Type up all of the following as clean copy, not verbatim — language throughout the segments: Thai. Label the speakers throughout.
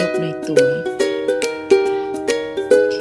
Speaker 1: กในตัวโอเค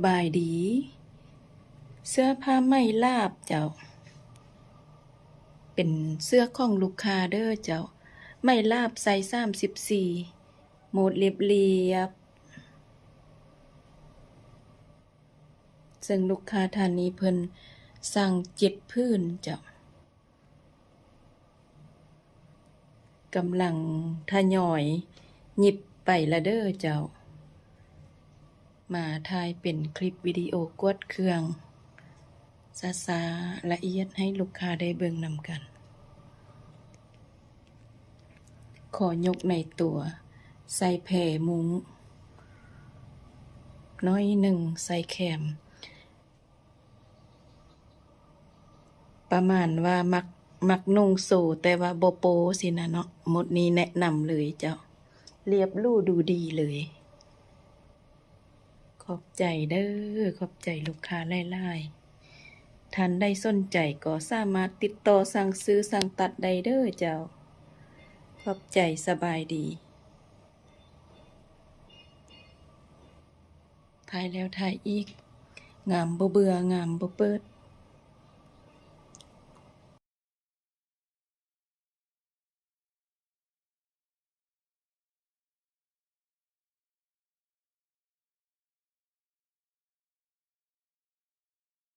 Speaker 1: บายดี เสื้อผ้าไหมลาบเจ้า เป็นเสื้อของลูกค้าเด้อเจ้าไหมลาบไซส์34โหมดเรียบๆซึ่งลูกค้าท่านนี้เพิ่นสั่ง7พื้นเจ้ากำลังทยอยหยิบไปละเด้อเจ้า มาถ่ายเป็นคลิปวิดีโอกวดเครื่องช้าๆละเอียดให้ลูกค้าได้เบิ่งนำกัน ขอยกในตัวใส่แผ่มุ้งน้อยหนึ่งใส่แคม ประมาณว่ามักนุ่งโซแต่ว่าบ่โปสินะเนาะหมดนี้แนะนำเลยเจ้า เรียบลู่ดูดีเลย ขอบใจเด้อ ขอบใจลูกค้าหลายๆท่านได้สนใจก็สามารถติดต่อสั่งซื้อสั่งตัดได้เด้อเจ้า ขอบใจสบายดี ถ่ายแล้วถ่ายอีก งามบ่เบื่องามบ่เปิด